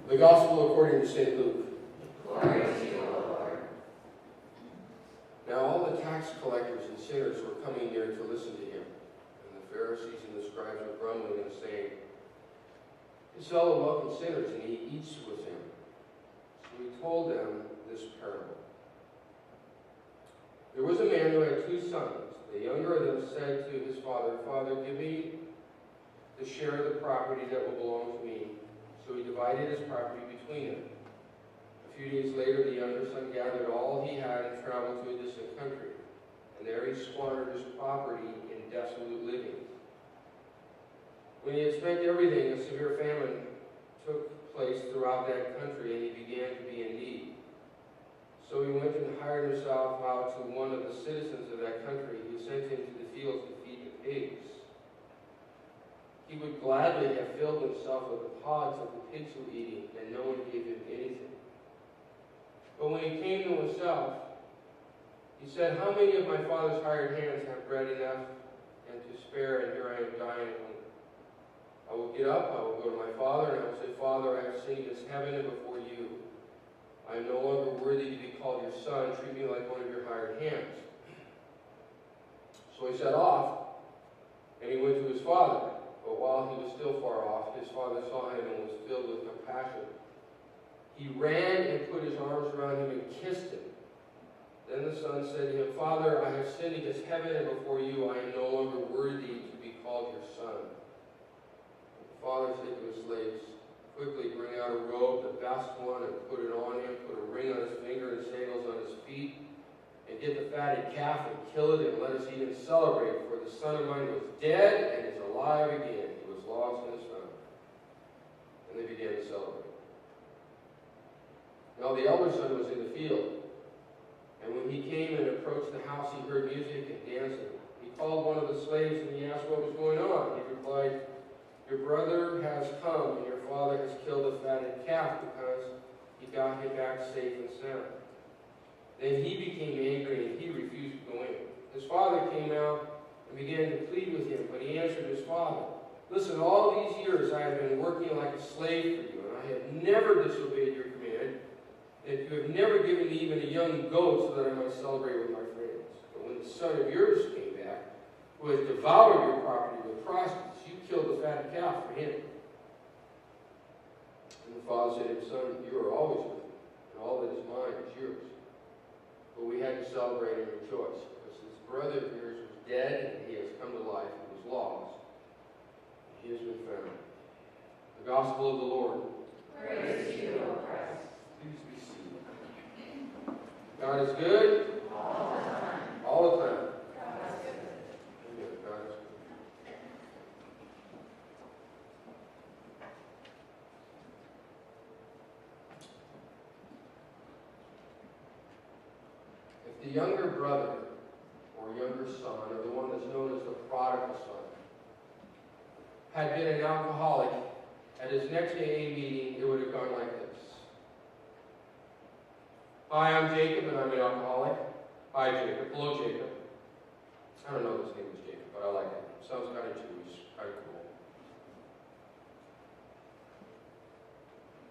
The Gospel according to St. Luke. Glory to you, O Lord. Now all the tax collectors and sinners were coming near to listen to him. And the Pharisees and the scribes were grumbling and saying, "This fellow welcomes sinners, and he eats with them." So he told them this parable. There was a man who had 2 sons. The younger of them said to his father, "Father, give me the share of the property that will belong to me." So he divided his property between them. A few days later, the younger son gathered all he had and traveled to a distant country. And there he squandered his property in desolate living. When he had spent everything, a severe famine took place throughout that country, and he began to be in need. So he went and hired himself out to one of the citizens of that country, who sent him to the fields to feed the pigs. He would gladly have filled himself with the pods that the pigs were eating, and no one gave him anything. But when he came to himself, he said, "How many of my father's hired hands have bread enough and to spare, and here I am dying of hunger? I will get up, I will go to my father, and I will say, 'Father, I have sinned against heaven and before you. I am no longer worthy to be called your son. Treat me like one of your hired hands.' So he set off, and he went to his father. But while he was still far off, his father saw him and was filled with compassion. He ran and put his arms around him and kissed him. Then the son said to him, 'Father, I have sinned against heaven and before you. I am no longer worthy to be called your son.' The father said to his slaves, 'Quickly bring out a robe, the best one, and put it on him. Put a ring on his finger and sandals on his feet. And get the fatted calf and kill it, and let us eat and celebrate. For the son of mine was dead and is alive again. He was lost and is found.' And they began to celebrate. Now the elder son was in the field. And when he came and approached the house, he heard music and dancing. He called one of the slaves, and he asked what was going on. He replied, 'Your brother has come, and your father has killed the fatted calf, because he got him back safe and sound.' Then he became angry, and he refused to go in. His father came out and began to plead with him, but he answered his father, 'Listen, all these years I have been working like a slave for you, and I have never disobeyed your command, and you have never given me even a young goat so that I might celebrate with my friends. But when the son of yours came back, who has devoured your property with prostitutes, you killed the fatted calf for him.' And the father said to him, 'Son, you are always with me, and all that is mine is yours.' But we had to celebrate and rejoice, because this brother of yours was dead, and he has come to life. He was lost, and he has been found." The Gospel of the Lord. Praise to you, O Christ. Please be seated. God is good. All the time. All the time. God is good. Amen. God is good. If the younger brother or younger son, or the one that's known as the prodigal son, had been an alcoholic, at his next AA meeting, it would have gone like this. "Hi, I'm Jacob, and I'm an alcoholic." "Hi, Jacob." "Hello, Jacob." I don't know if his name was Jacob, but I like it. Sounds kind of Jewish, kind of cool.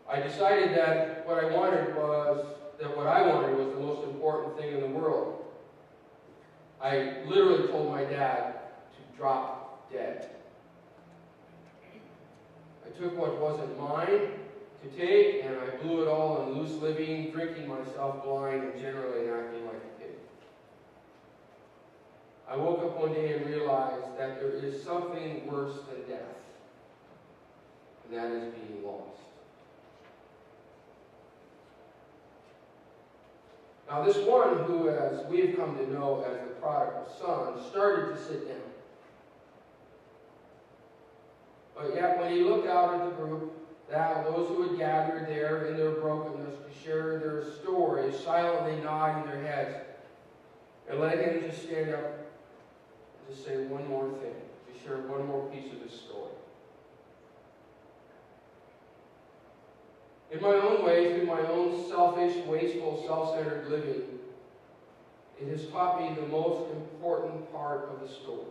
I decided that what I wanted was the most important thing in the world. I literally told my dad to drop dead. I took what wasn't mine to take, and I blew it all in loose living, drinking myself blind, and generally acting like a pig. I woke up one day and realized that there is something worse than death, and that is being lost. Now this one who, as we've come to know as the prodigal son, started to sit down. But yet when he looked out at the group, those who had gathered there in their brokenness to share their stories, silently nodding their heads, and let him just stand up and just say one more thing, to share one more piece of his story. In my own way, through my own selfish, wasteful, self-centered living, it has taught me the most important part of the story.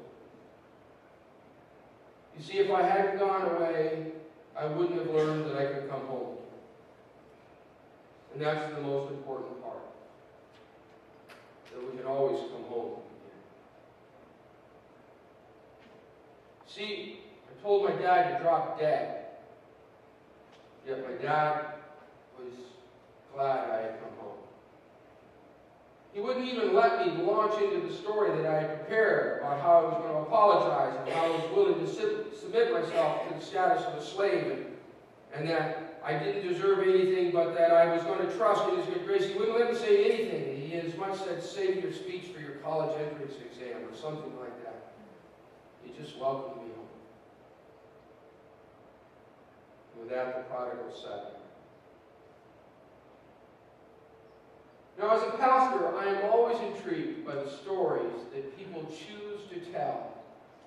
You see, if I hadn't gone away, I wouldn't have learned that I could come home. And that's the most important part. That we can always come home again. See, I told my dad to drop dead. Yet my dad was glad I had come home. He wouldn't even let me launch into the story that I had prepared about how I was going to apologize and how I was willing to submit myself to the status of a slave and that I didn't deserve anything but that I was going to trust in His good grace. He wouldn't let me say anything. He as much said, save your speech for your college entrance exam or something like that. He just welcomed me home. And with that, the prodigal sat down. Now, as a pastor, I am always intrigued by the stories that people choose to tell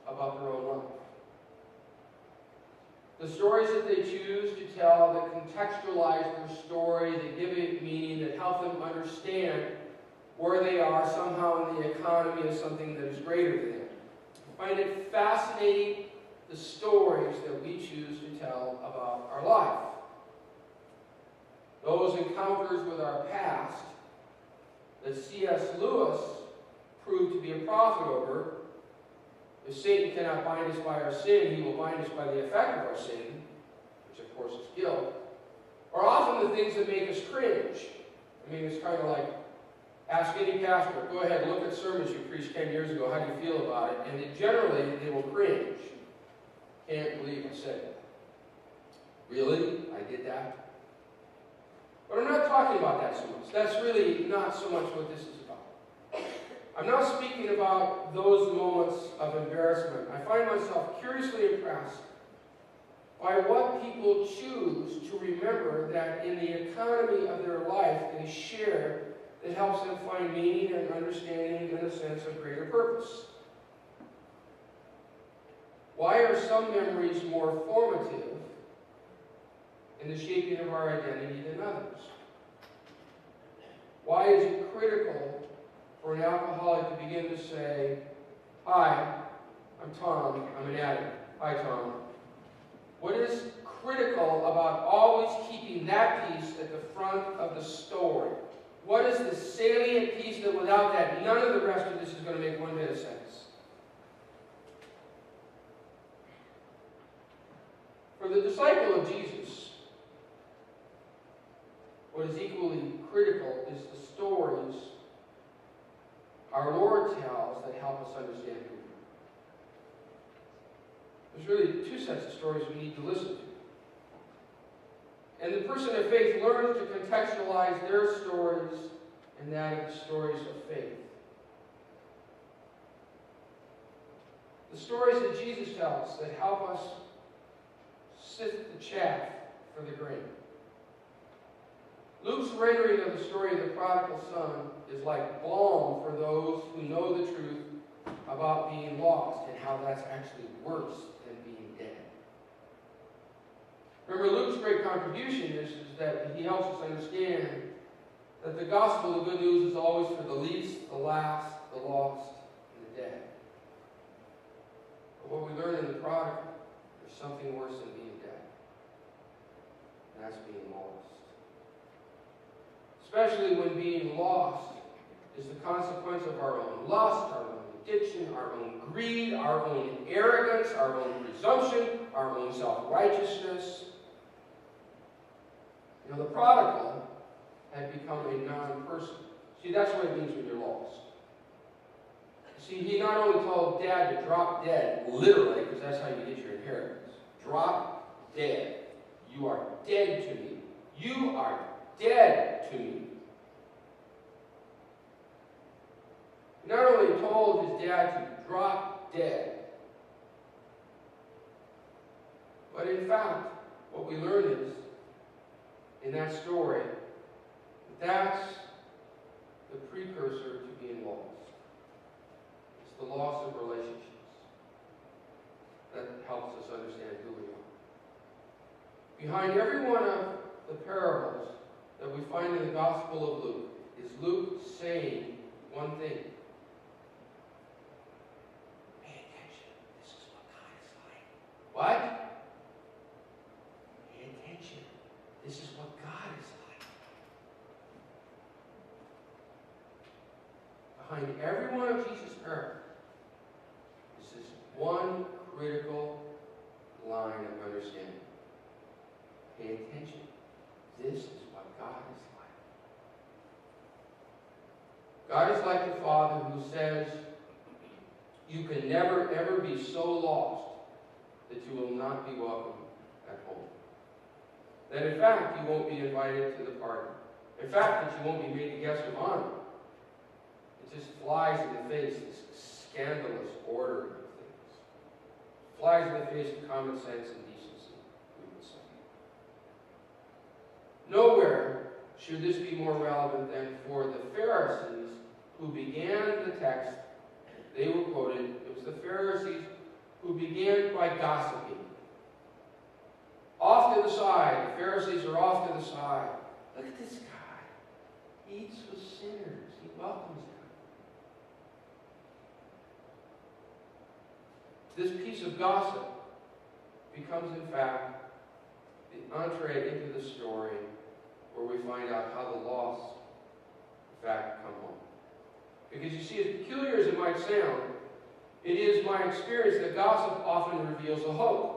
about their own life. The stories that they choose to tell that contextualize their story, that give it meaning, that help them understand where they are somehow in the economy of something that is greater than them. I find it fascinating, the stories that we choose to tell about our life. Those encounters with our past that C.S. Lewis proved to be a prophet over. If Satan cannot bind us by our sin, he will bind us by the effect of our sin, which of course is guilt, are often the things that make us cringe. I mean, it's kind of like, ask any pastor, go ahead, look at sermons you preached 10 years ago, how do you feel about it? And generally, they will cringe. Can't believe I said that. Really? I did that? But I'm not talking about that so much. That's really not so much what this is about. I'm not speaking about those moments of embarrassment. I find myself curiously impressed by what people choose to remember that in the economy of their life they share that helps them find meaning and understanding and a sense of greater purpose. Why are some memories more formative in the shaping of our identity than others? Why is it critical for an alcoholic to begin to say, hi, I'm Tom, I'm an addict. Hi, Tom. What is critical about always keeping that piece at the front of the story? What is the salient piece that without that, none of the rest of this is going to make one bit of sense? For the disciple of Jesus, what is equally critical is the stories our Lord tells that help us understand who we are. There's really two sets of stories we need to listen to. And the person of faith learns to contextualize their stories and that of the stories of faith. The stories that Jesus tells that help us sift the chaff for the grain. Luke's rendering of the story of the prodigal son is like balm for those who know the truth about being lost and how that's actually worse than being dead. Remember, Luke's great contribution is that he helps us understand that the gospel, the good news, is always for the least, the last, the lost, and the dead. But what we learn in the prodigal, there's something worse than being dead. And that's being lost. Especially when being lost is the consequence of our own lust, our own addiction, our own greed, our own arrogance, our own presumption, our own self-righteousness. You know, the prodigal had become a non-person. See, that's what it means when you're lost. See, he not only told Dad to drop dead, literally, because that's how you get your inheritance. Drop dead. You are dead to me. You are dead to me. He not only told his dad to drop dead, but in fact, what we learn is, in that story, that's the precursor to being lost. It's the loss of relationships that helps us understand who we are. Behind every one of the parables that we find in the Gospel of Luke is Luke saying one thing. Pay attention. This is what God is like. What? Pay attention. This is what God is like. behind every one of Jesus' parables is this one critical line of understanding. Pay attention. This is what God is like. God is like the Father who says, you can never, ever be so lost that you will not be welcome at home. That in fact, you won't be invited to the party. In fact, that you won't be made a guest of honor. It just flies in the face, this scandalous order of things. Flies in the face of common sense and decency, we would say. Nowhere should this be more relevant than for the Pharisees who began the text. They were quoted. It was the Pharisees who began by gossiping. Off to the side. The Pharisees are off to the side. Look at this guy. He eats with sinners. He welcomes them. This piece of gossip becomes, in fact, the entree into the story where we find out how the lost, in fact, come home. Because you see, as peculiar as it might sound, it is my experience that gossip often reveals a hope.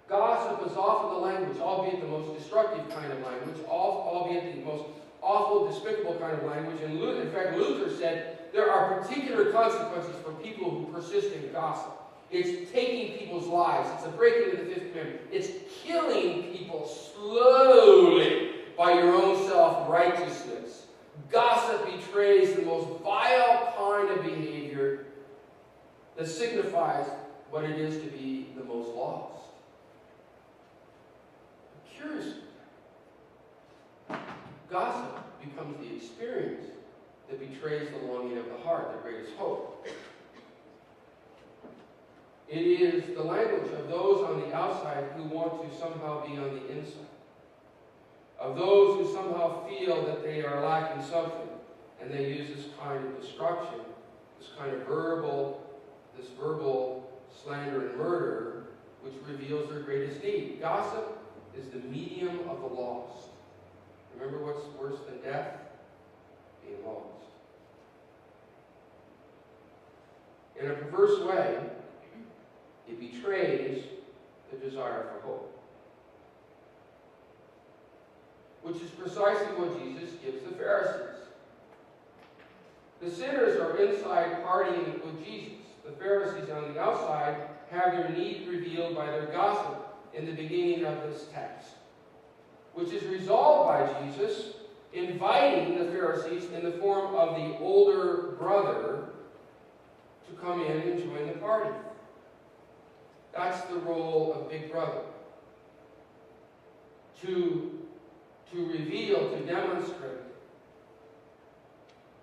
Gossip is often the language, albeit the most destructive kind of language, albeit the most awful, despicable kind of language. And in fact, Luther said there are particular consequences for people who persist in gossip. It's taking people's lives. It's a breaking of the Fifth Commandment. It's killing people slowly by your own self-righteousness. Gossip betrays the most vile kind of behavior that signifies what it is to be the most lost. Curiously, gossip becomes the experience that betrays the longing of the heart, the greatest hope. It is the language of those on the outside who want to somehow be on the inside. Of those who somehow feel that they are lacking something, and they use this kind of destruction, this kind of verbal slander and murder, which reveals their greatest need. Gossip is the medium of the lost. Remember what's worse than death? Being lost. In a perverse way, it betrays the desire for hope. Which is precisely what Jesus gives the Pharisees. The sinners are inside partying with Jesus. The Pharisees on the outside have their need revealed by their gossip in the beginning of this text, which is resolved by Jesus inviting the Pharisees in the form of the older brother to come in and join the party. That's the role of Big Brother. To reveal, to demonstrate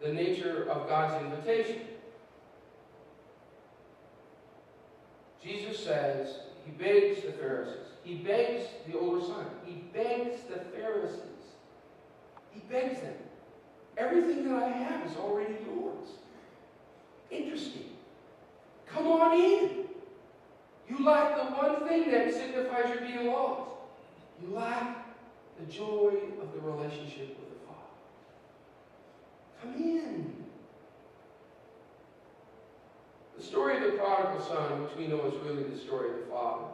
the nature of God's invitation. Jesus says, he begs the Pharisees. He begs the older son. He begs the Pharisees. He begs them. Everything that I have is already yours. Interesting. Come on in. You lack the one thing that signifies you're being lost. You lack the joy of the relationship with the Father. Come in. The story of the prodigal son, which we know is really the story of the Father,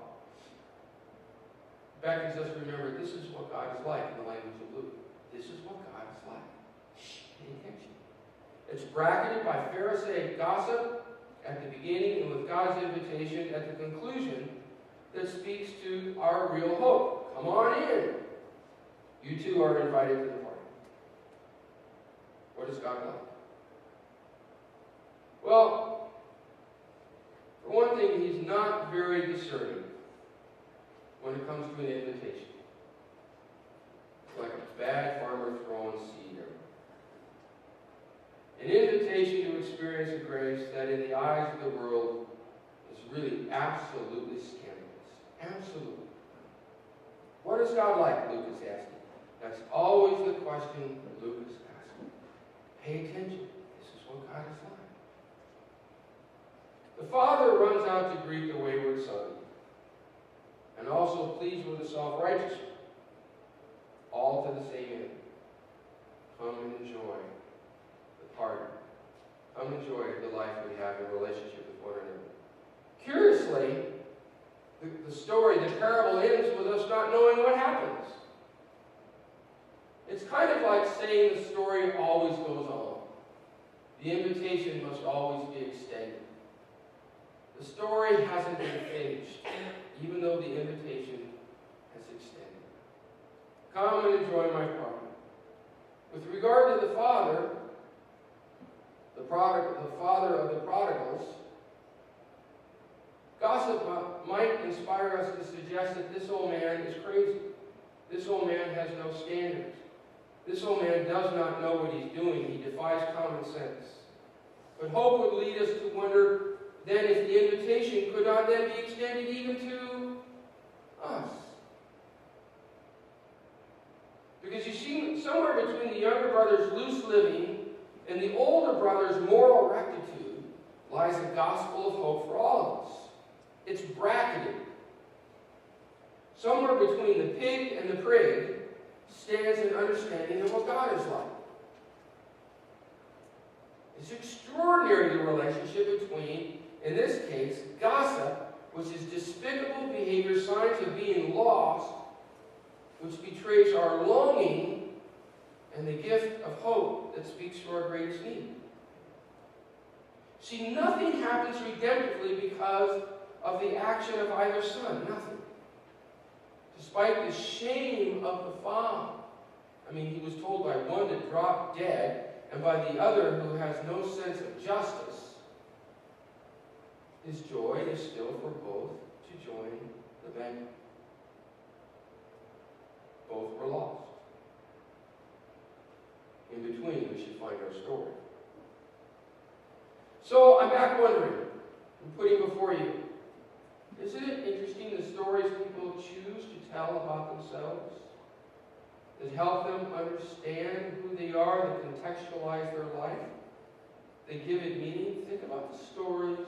beckons us to remember this is what God is like in the language of Luke. This is what God is like. Shh, pay attention. It's bracketed by Pharisaic gossip at the beginning and with God's invitation at the conclusion that speaks to our real hope. Come on in. You too are invited to the party. What is God like? Well, for one thing, he's not very discerning when it comes to an invitation. It's like a bad farmer throwing seed everywhere. An invitation to experience a grace that in the eyes of the world is really absolutely scandalous. Absolutely. What is God like, Luke is asking. That's always the question that Luke is asking. Pay attention. This is what God is like. The father runs out to greet the wayward son, and also pleads with the self-righteous one, all to the same end. Come and enjoy the party Come enjoy the life we have in relationship with one another. Curiously, the story, the parable ends with us not knowing what happens. It's kind of like saying the story always goes on. The invitation must always be extended. The story hasn't been finished, even though the invitation has extended. Come and enjoy my party. With regard to the father, the father of the prodigals, gossip might inspire us to suggest that this old man is crazy. This old man has no standards. This old man does not know what he's doing. He defies common sense. But hope would lead us to wonder then if the invitation could not then be extended even to us. Because you see, somewhere between the younger brother's loose living and the older brother's moral rectitude lies a gospel of hope for all of us. It's bracketed. Somewhere between the pig and the prig stands an understanding of what God is like. It's extraordinary, the relationship between, in this case, gossip, which is despicable behavior, signs of being lost, which betrays our longing, and the gift of hope that speaks to our greatest need. See, nothing happens redemptively because of the action of either son. Nothing. Despite the shame of the father. I mean, he was told by one to drop dead, and by the other who has no sense of justice. His joy is still for both to join the banquet. Both were lost. In between, we should find our story. So I'm back wondering, I'm putting before you, isn't it interesting the stories people choose to tell about themselves? That help them understand who they are, that contextualize their life? They give it meaning. Think about the stories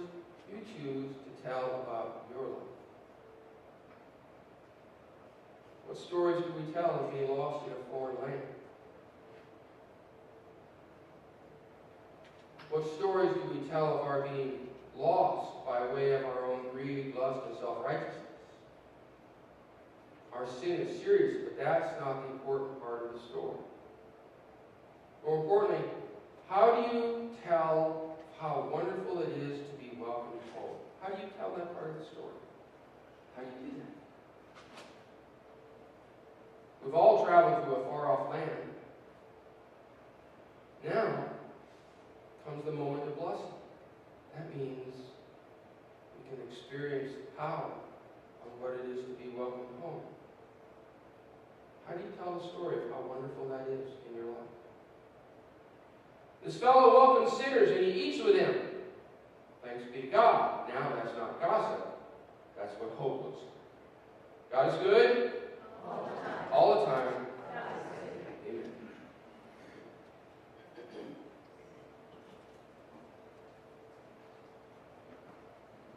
you choose to tell about your life. What stories do we tell of being lost in a foreign land? What stories do we tell of our being lost by way of our own greed, lust, and self-righteousness? Our sin is serious, but that's not the important part of the story. More importantly, how do you tell how wonderful it is to be welcomed home? How do you tell that part of the story? How do you do that? We've all traveled to a far-off land. Now comes the moment of blessing. That means we can experience the power of what it is to be welcomed home. How do you tell the story of how wonderful that is in your life? This fellow welcomes sinners and he eats with them. Thanks be to God. Now that's not gossip. That's what hope looks like. God is good.